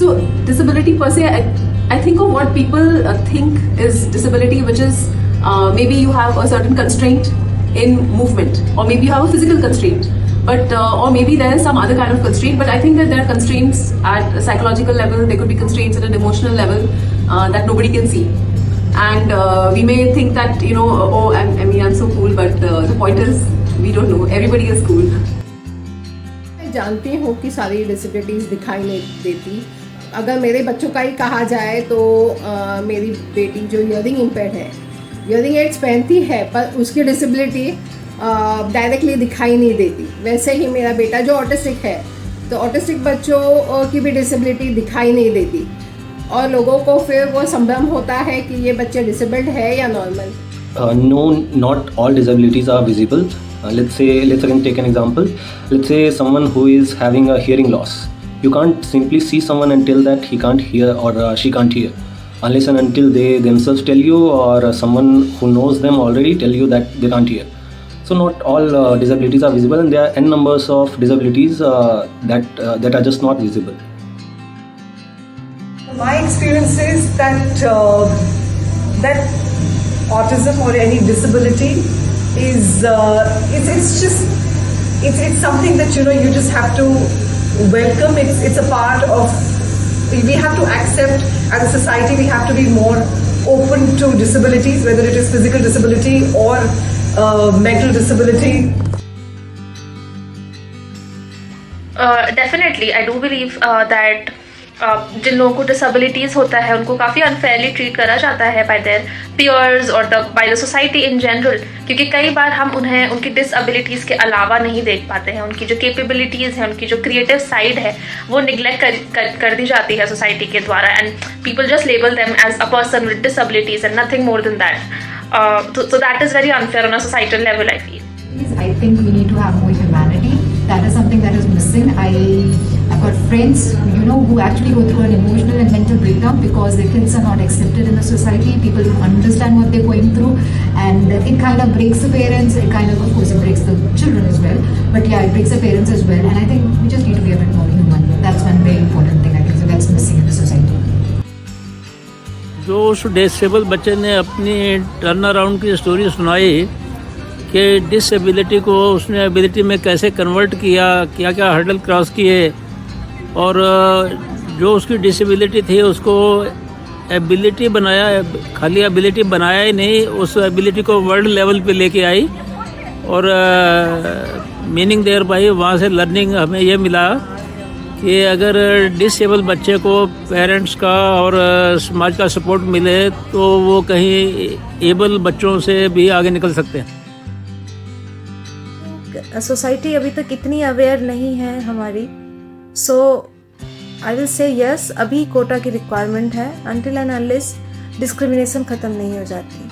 So disability per se, I think of what people think is disability, which is maybe you have a certain constraint in movement, or maybe you have a physical constraint, but or maybe there is some other kind of constraint. But I think that there are constraints at a psychological level. There could be constraints at an emotional level that nobody can see. And we may think that, you know, oh, I mean, I'm so cool, but the point is, we don't know. Everybody is cool. मैं जानती हूँ कि सारी disabilities दिखाई नहीं देती. अगर मेरे बच्चों का ही कहा जाए तो मेरी बेटी जो हियरिंग इम्पेयर्ड है, हियरिंग एड्स पहनती है, पर उसकी डिसेबिलिटी डायरेक्टली दिखाई नहीं देती. वैसे ही मेरा बेटा जो ऑटिस्टिक है, तो ऑटिस्टिक बच्चों की भी डिसेबिलिटी दिखाई नहीं देती, और लोगों को फिर वो संभ्रम होता है कि ये बच्चे डिसेबल्ड है या normal. No, not all disabilities are visible. Let's again take an example. Let's say someone who is having a hearing loss. You can't simply see someone and tell that he can't hear or she can't hear, unless and until they themselves tell you, or someone who knows them already tell you that they can't hear. So not all disabilities are visible, and there are n numbers of disabilities that are just not visible. My experience is that that autism or any disability is it's something that, you know, you just have to welcome. It's a part of, we have to accept as a society. We have to be more open to disabilities, whether it is physical disability or mental disability. Definitely, I do believe that जिन लोगों को disabilities होता है उनको काफ़ी unfairly treat करा जाता है bye there peers और by the society in general, क्योंकि कई बार हम उन्हें उनकी डिसेबिलिटीज़ के अलावा नहीं देख पाते हैं. उनकी जो कैपेबिलिटीज़ हैं, उनकी जो क्रिएटिव साइड है, वो निगलेक्ट कर दी जाती है सोसाइटी के द्वारा, and people just label them as a person with disabilities and nothing more than that. So that is very unfair on a societal level, I feel. I think we need to have more humanity. That is something that is missing. I've got friends, you know, who actually go through an emotional and mental breakdown because their kids are not accepted in the society. People don't understand what they're going through, and it kind of breaks the parents. It kind of course, it breaks the children as well. But yeah, it breaks the parents as well. And I think we just need to be a bit more human. That's one very important thing I think. So that's missing in the society. जो उस disable बच्चे ने अपनी turn around की story सुनाई कि disability को उसने एबिलिटी में कैसे कन्वर्ट किया, क्या क्या हर्डल क्रॉस किए, और जो उसकी डिसेबिलिटी थी उसको एबिलिटी बनाया. खाली एबिलिटी बनाया ही नहीं, उस एबिलिटी को वर्ल्ड लेवल पे लेके आई, और मीनिंग देयर बाई वहाँ से लर्निंग हमें ये मिला कि अगर डिसेबल बच्चे को पेरेंट्स का और समाज का सपोर्ट मिले तो वो कहीं एबल बच्चों से भी आगे निकल सकते हैं. सोसाइटी अभी तक इतनी अवेयर नहीं है हमारी. सो आई विल से यस, अभी कोटा की रिक्वायरमेंट है. अनटिल एंड अनलेस डिस्क्रिमिनेशन ख़त्म नहीं हो जाती.